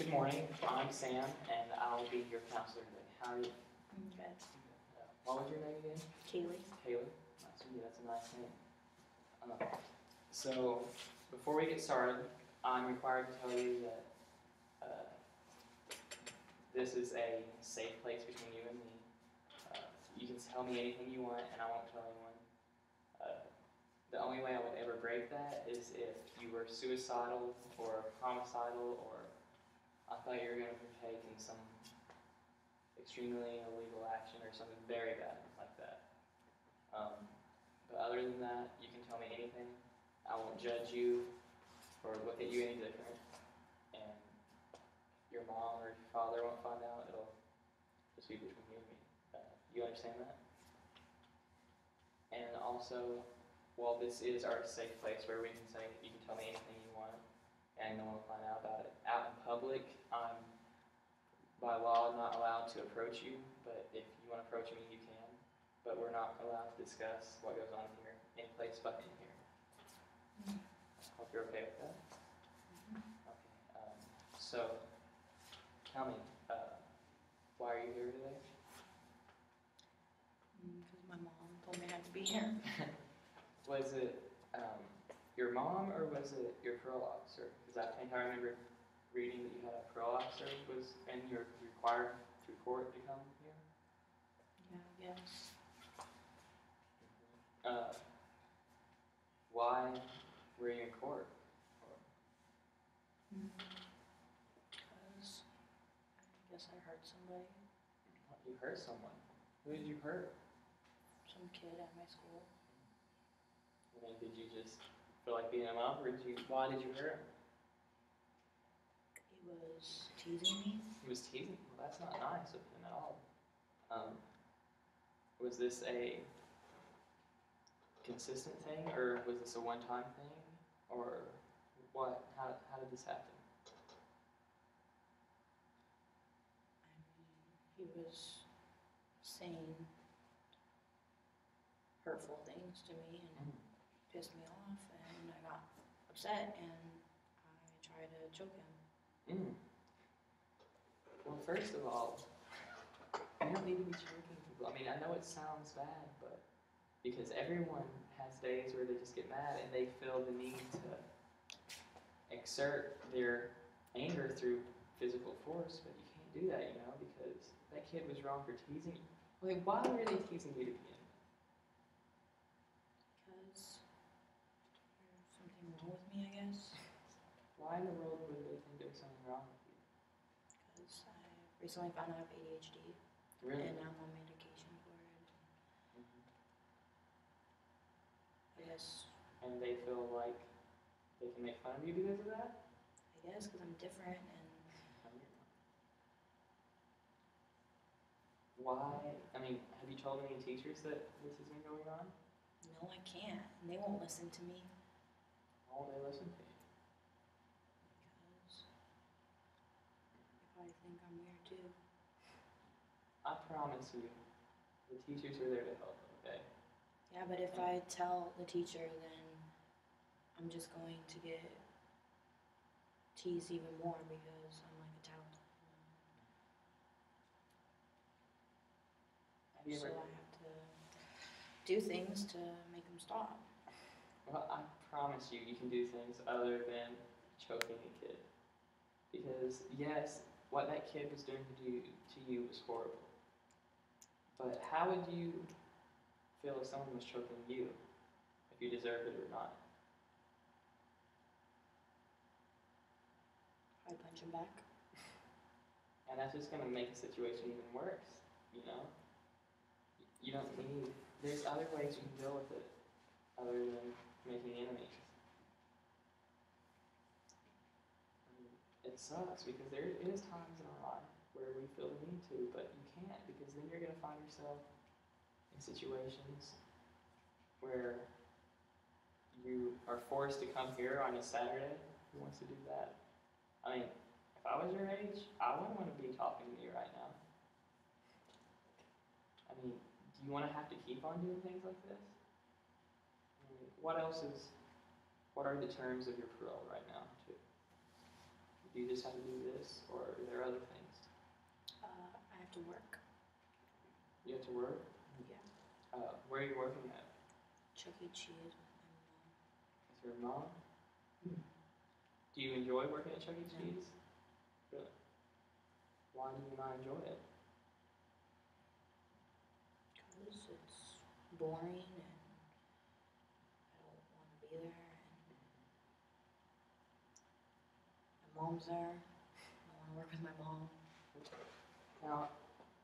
Good morning, I'm Sam, and I'll be your counselor today. How are you? Good. What was your name again? Kaylee. Taylor. Nice to meet you. That's a nice name. So, before we get started, I'm required to tell you that this is a safe place between you and me. You can tell me anything you want, and I won't tell anyone. The only way I would ever break that is if you were suicidal or homicidal, or I thought you were going to partake in some extremely illegal action or something very bad like that. But other than that, you can tell me anything. I won't judge you or look at you any different. And your mom or your father won't find out. It'll just be between you and me. You understand that? And also, while this is our safe place where we can say, you can tell me anything you want, and no one will find out about it. Out in public, I'm by law not allowed to approach you, but if you want to approach me, you can. But we're not allowed to discuss what goes on here, any place but in here. Hope you're okay with that. Okay. So, tell me, why are you here today? Because my mom told me I had to be here. Was it your mom or was it your parole officer? Because I think I remember reading that you had a parole officer was, and you're required through court to come here. Yeah, I guess. Why were you in court? Because I guess I hurt somebody. You hurt someone. Who did you hurt? Some kid at my school. I mean, did you just feel like beating him up, or why did you hurt him? He was teasing me. He was teasing. Well, that's not nice of him at all. Was this a consistent thing, or was this a one-time thing, or what? How did this happen? I mean, he was saying hurtful things to me and pissed me off, and I got upset and I tried to choke him. Well, first of all, you don't need to be choking people. I mean, I know it sounds bad, but because everyone has days where they just get mad and they feel the need to exert their anger through physical force, but you can't do that, because that kid was wrong for teasing you. Like, why were they teasing you to begin with? Because there's something wrong with me, I guess. Why in the world would they think there was something wrong with you? Because I recently found out I have ADHD. Really? And I'm on medication for it. I guess. And they feel like they can make fun of you because of that? I guess because I'm different and. Why? I mean, have you told any teachers that this has been going on? No, I can't. And they won't listen to me. Why won't they listen to you? Because they probably think I'm weird too. I promise you, the teachers are there to help, okay? Yeah, but if I tell the teacher, then I'm just going to get teased even more because I'm like a tout. So I have to do things to make them stop. Well, I promise you, you can do things other than choking a kid. Because, yes, what that kid was doing to you was horrible. But how would you feel if someone was choking you, if you deserved it or not? I punch him back. And that's just going to make the situation even worse, You don't need, there's other ways you can deal with it other than making enemies. It sucks because there is times in our life where we feel the need to, but you can't, because then you're going to find yourself in situations where you are forced to come here on a Saturday. Who wants to do that? I mean, if I was your age, I wouldn't want to be talking to you right now. I mean, do you want to have to keep on doing things like this? I mean, what are the terms of your parole right now, too? Do you just have to do this, or are there other things? I have to work. You have to work? Yeah. Where are you working at? Chuck E. Cheese with With your my mom. mom? Do you enjoy working at Chuck E. No. Cheese? Really? Why do you not enjoy it? Because it's boring and I don't want to be there. And my mom's there. I want to work with my mom. Now,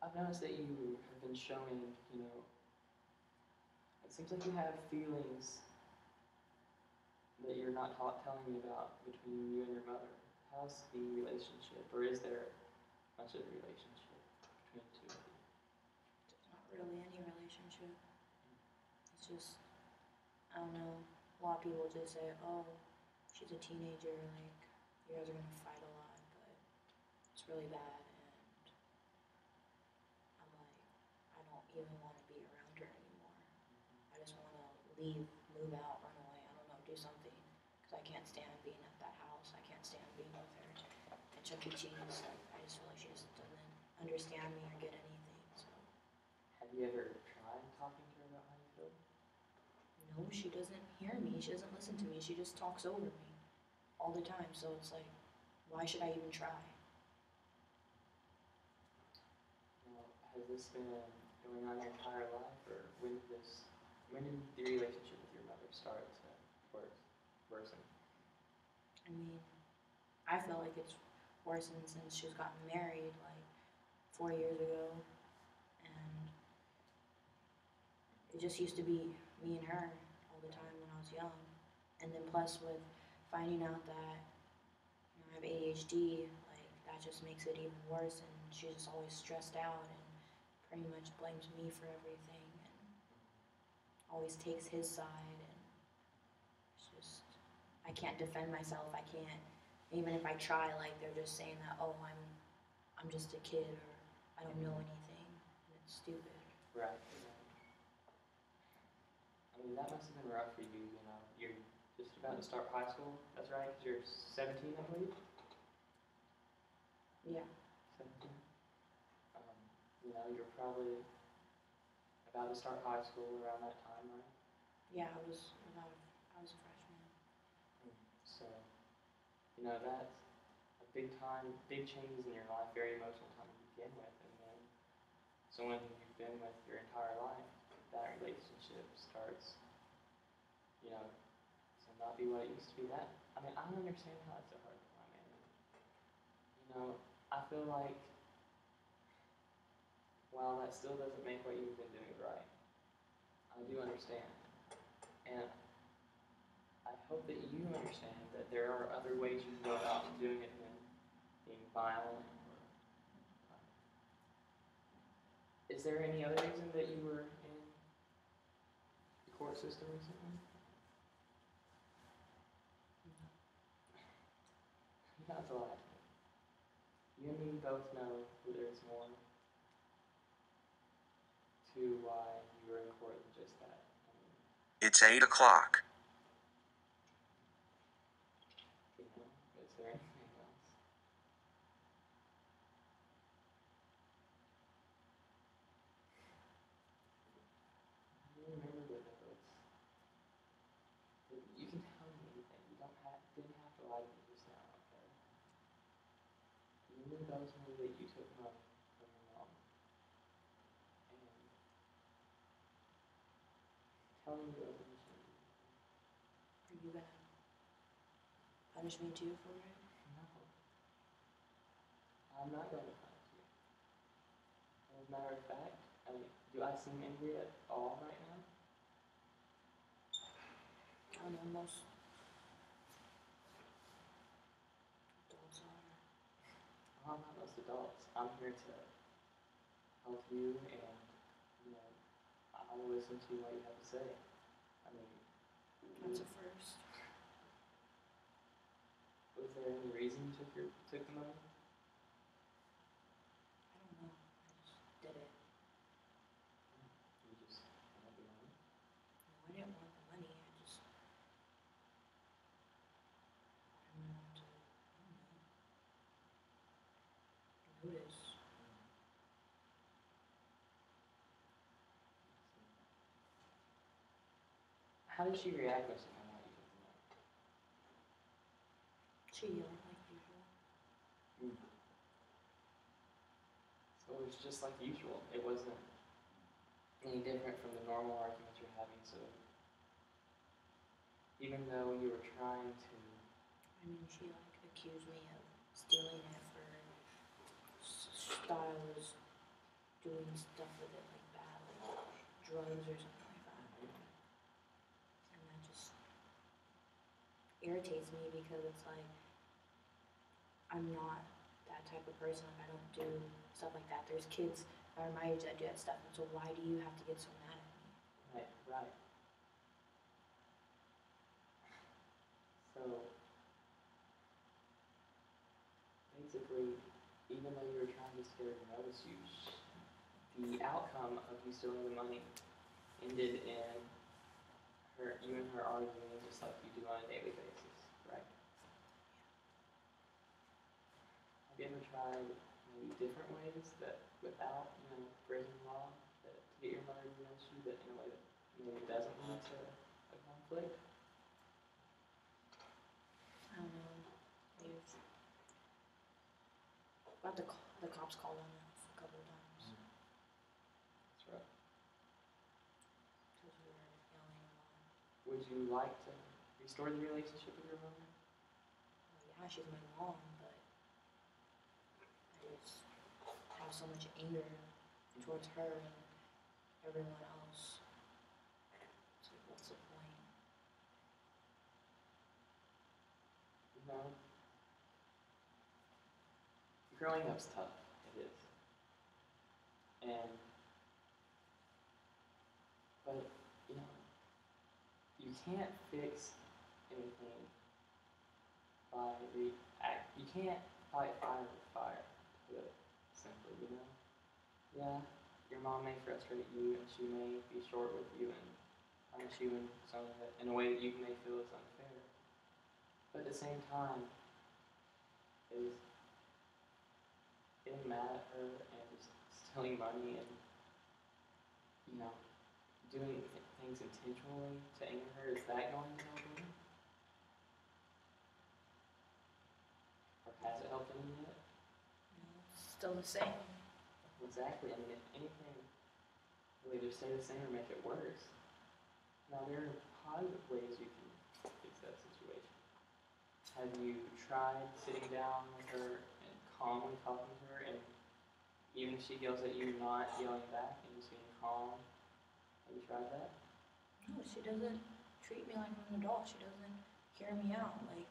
I've noticed that you have been showing, it seems like you have feelings that you're not telling me about between you and your mother. How's the relationship, or is there much of a relationship between the two of you? There's not really any relationship. It's just, I don't know. A lot of people just say, oh, she's a teenager, like, you guys are going to fight a lot, but it's really bad. And I'm like, I don't even want to be around her anymore. I just want to leave, move out, run away, I don't know, do something. Because I can't stand being at that house. I can't stand being with her at Chuck E. Cheese. Like, I just feel like she just doesn't understand me or get anything. So Have you ever tried talking to her about how you feel? no, she doesn't hear me. She doesn't listen to me. She just talks over me all the time. So it's like, why should I even try? Now, has this been going on your entire life, or when did the relationship with your mother start to worsen? I mean, I feel like it's worsened since she's gotten married like 4 years ago. And it just used to be me and her all the time when I was young. And then plus with finding out that I have ADHD, like that just makes it even worse. And she's just always stressed out and pretty much blames me for everything and always takes his side. And it's just, I can't defend myself. I can't, even if I try, like they're just saying that, oh, I'm just a kid or I don't know anything. And it's stupid. Right. I mean, that must have been rough for you, You're just about to start high school, that's right? 'Cause you're 17, I believe? Yeah. 17? You're probably about to start high school around that time, right? Yeah, I was a freshman. So, that's a big changes in your life, very emotional time to begin with, and then someone who you've been with your entire life, that relationship starts, to not be what it used to be. I mean, I don't understand how it's so hard to find, man. I feel like, while that still doesn't make what you've been doing right, I do understand. And I hope that you understand that there are other ways you can go about doing it than being violent. Is there any other reason that you were in the court system recently? That's a lie. You and me both know that there's more to why you were in court than just that. It's 8 o'clock. Is there anything else? You remember the notes. You can tell me anything. You didn't have to lie to me just now, okay? You knew those me that you took money from your mom. And tell me those things. Are you gonna punish me too for it? No. I'm not going to punish you. As a matter of fact, do I seem angry at all right now? I don't know, most adults are. Well, I'm not most adults. I'm here to help you, and I will listen to what you have to say. I mean, That's a first. was there any reason you took the money? I don't know. I just did it. You just wanted the money? No, I didn't want the money. I just wanted to, I don't know. How did she react when she found out you took the money? She yelled like usual. So it was just like usual. It wasn't any different from the normal arguments you're having. So even though you were trying to, I mean, she like accused me of stealing it for thought I was doing stuff with it like bad, like drugs or something like that. And that just irritates me because it's like I'm not that type of person. Like I don't do stuff like that. There's kids that are my age that do that stuff, and so why do you have to get so mad at me? right. So basically, even though you were trying to scare her notice, the outcome of you stealing the money ended in you and her arguing just like you do on a daily basis, right? Have you ever tried maybe different ways that without, breaking the law, to get your mother to notice you, but in a way that maybe doesn't lead to a conflict? I don't know. We've got the cops called on us a couple of times That's right. because we were yelling a lot. Would you like to restore the relationship with your mother? Well, yeah, she's my mom, but I just have so much anger towards her and everyone else. It's like, what's the point? No. Growing up's tough. It is. But, you can't fix anything by you can't fight fire with fire, to put it simply. Yeah, your mom may frustrate you and she may be short with you and punish you in a way that you may feel is unfair. But at the same time, is getting mad at her and just stealing money and, doing things intentionally to anger her, is that going to help her? Or has it helped any yet? It's still the same. Exactly. I mean, if anything, will either stay the same or make it worse. Now, there are positive ways you can fix that situation. Have you tried sitting down with her and calmly talking to her, and even if she yells at you, not yelling back and just being calm? Have you tried that? No, she doesn't treat me like I'm an adult. She doesn't hear me out. Like,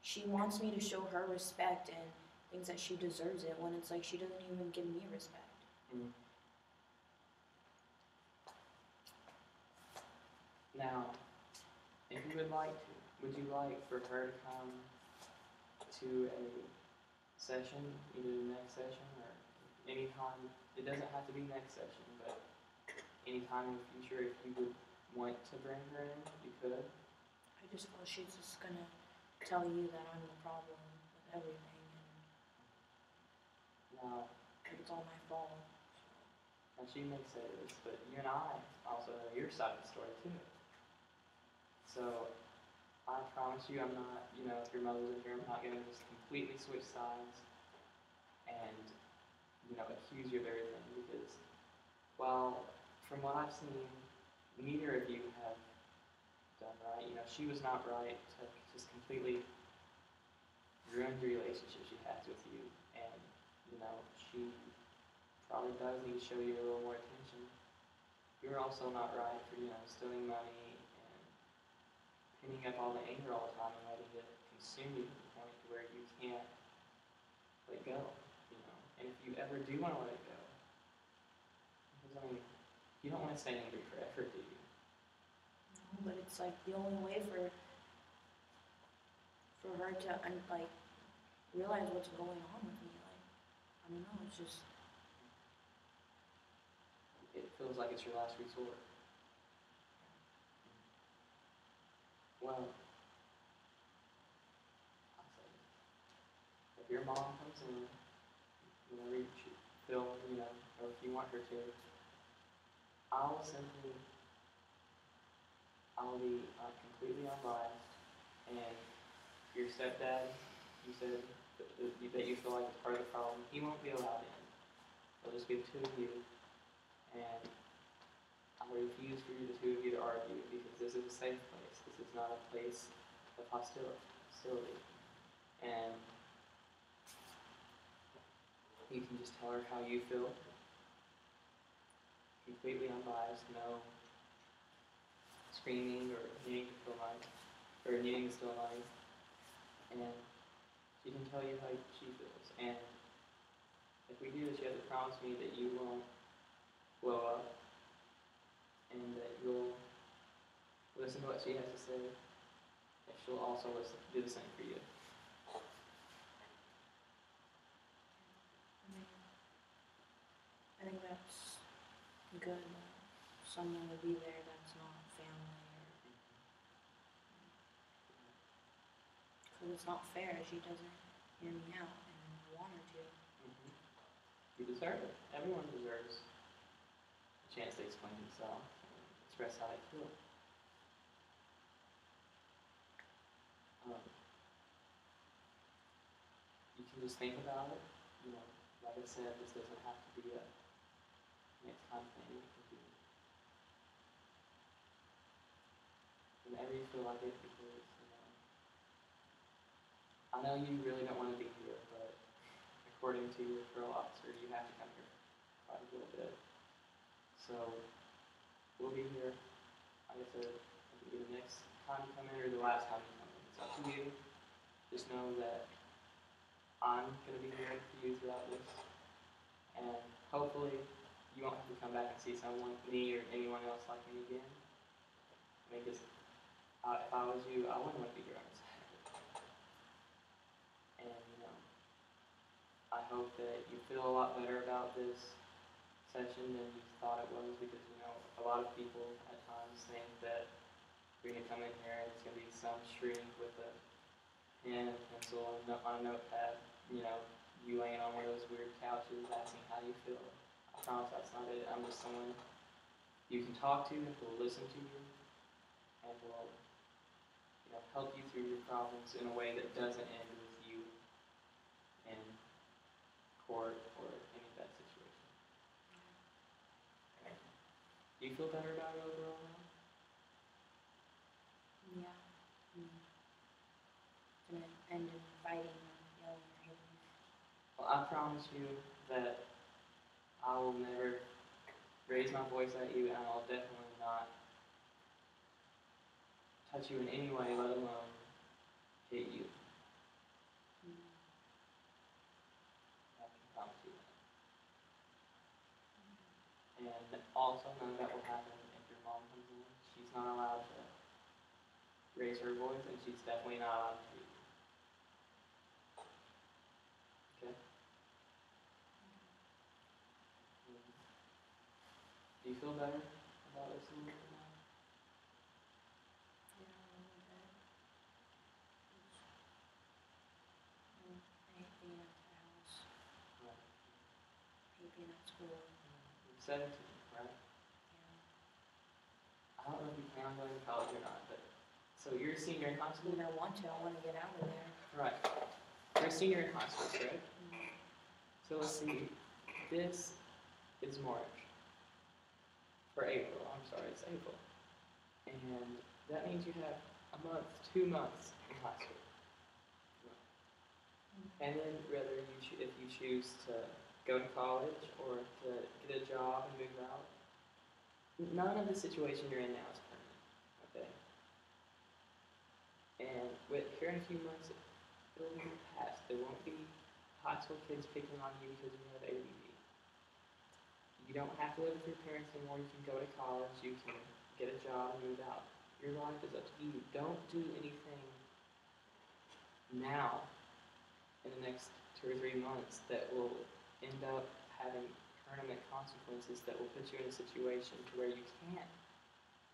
she wants me to show her respect and thinks that she deserves it when it's like she doesn't even give me respect. Now, if you would like to, would you like for her to come to a session, either the next session or any time? It doesn't have to be next session, but any time in the future, if you would want to bring her in, you could. I just feel she's just gonna tell you that I'm the problem with everything and Now, it's all my fault. now she may say this, but you and I also know your side of the story too. So, I promise you I'm not, if your mother's in here, I'm not going to just completely switch sides and, accuse you of everything because, well, from what I've seen, neither of you have done right. She was not right to just completely ruin the relationship she has with you, and, she probably does need to show you a little more attention. You're also not right for, stealing money and pinning up all the anger all the time and letting it consume you to the point to where you can't let go, And if you ever do want to let it go, because, you don't want to stay angry forever, do you? No, but it's like the only way for her to realize what's going on with me. Like, I don't know, it's just It feels like it's your last resort. Well, I'll say this. If your mom comes in, whenever you feel, or if you want her to, I'll simply I'll be completely unbiased, and your stepdad, you said that you feel like it's part of the problem, he won't be allowed in. It'll just be the two of you, and I refuse for you, the two of you, to argue because this is a safe place. This is not a place of hostility. And you can just tell her how you feel, completely unbiased, no screaming or needing to feel nice, or needing to still nice, and she can tell you how she feels. And if we do this, you have to promise me that you won't blow up, and that you'll listen to what she has to say, and she'll also do the same for you. I think that's good that someone will be there that's not family because it's not fair. She doesn't hear me out and I want her to. Mm-hmm. You deserve it. Everyone deserves a chance to explain themselves and express how they feel. You can just think about it. Like I said, this doesn't have to be a next time thing. It can be whenever you feel like it, because I know you really don't want to be here, but according to your parole officer, you have to come here quite a little bit. So we'll be here. Like I said, it can be the next time you come in or the last time you come in. It's up to you. Just know that I'm going to be here for you throughout this. And hopefully you won't have to come back and see me or anyone else like me again. Because if I was you, I wouldn't want to be here on this Saturday. And, I hope that you feel a lot better about this session than you thought it was, because, a lot of people at times think that you're going to come in here and it's going to be some shrink with a pen and pencil on a notepad, you laying on one of those weird couches asking how you feel. I promise that's not it. I'm just someone you can talk to and who will listen to you and will help you through your problems in a way that doesn't end with you in court or any bad situation. Okay. Do you feel better about it overall now? Yeah. It's gonna end in fighting or yelling or hitting. Well, I promise you that I will never raise my voice at you, and I'll definitely not touch you in any way, let alone hit you. I can promise you that. And also, none of that will happen if your mom comes in. She's not allowed to raise her voice, and she's definitely not allowed to hit you. Okay? Do you feel better about this a little bit now? Yeah, a little bit. I hate being at the house. Right. I hate being at school. You're 17, right? Yeah. I don't know if you plan on going to college or not, but so you're a senior in high I school? mean, I want to. I want to get out of there. Right. You're a senior in high school, correct? So let's see. This is March. Or April, I'm sorry, it's April. And that means you have a month, 2 months in high school. And then whether if you choose to go to college or to get a job and move out, none of the situation you're in now is permanent, okay? And here in a few months, it'll be past. There won't be high school kids picking on you because you have ADD. You don't have to live with your parents anymore. You can go to college. You can get a job and move out. Your life is up to you. Don't do anything now in the next 2 or 3 months that will end up having permanent consequences that will put you in a situation to where you can't.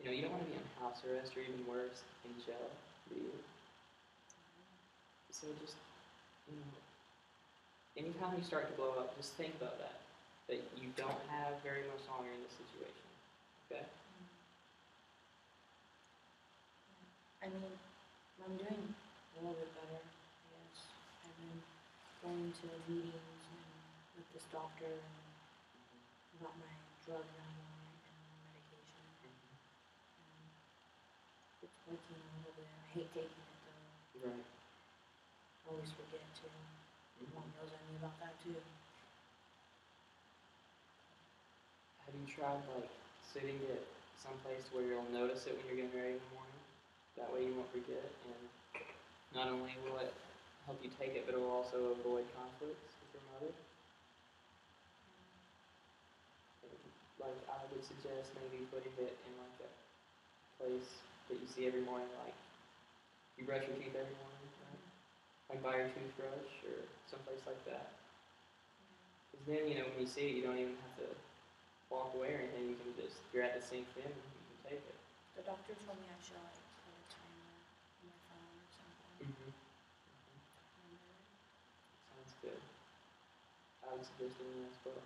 You don't want to be on house arrest or even worse, in jail, do you? So just, anytime you start to blow up, just think about that you don't have very much longer in this situation, okay? I mean, I'm doing a little bit better, I guess. I've been going to meetings and with this doctor and about my drug that I'm on right now, medication. And it's working a little bit. I hate taking it though. Right. I always forget to. Mom yells at me about that too. Have you tried like sitting at some place where you'll notice it when you're getting ready in the morning? That way you won't forget, and not only will it help you take it, but it will also avoid conflicts with your mother. And, like I would suggest maybe putting it in like a place that you see every morning, like you brush your teeth every morning, right? Like by your toothbrush or someplace like that. Because then, you know, when you see it, you don't even have to walk away or anything. You can just grab the sink in and you can take it. The doctor told me I should like put a timer on my phone or something. Remember? Sounds good. I would suggest doing that as well.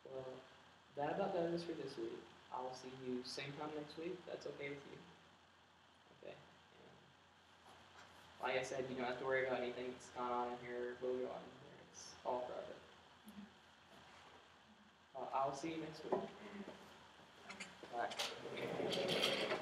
Well, that about does it for this week. I'll see you same time next week. That's okay with you? Okay. And like I said, you don't have to worry about anything that's gone on in here. Will go on in here. It's all private. I'll see you next week. Bye.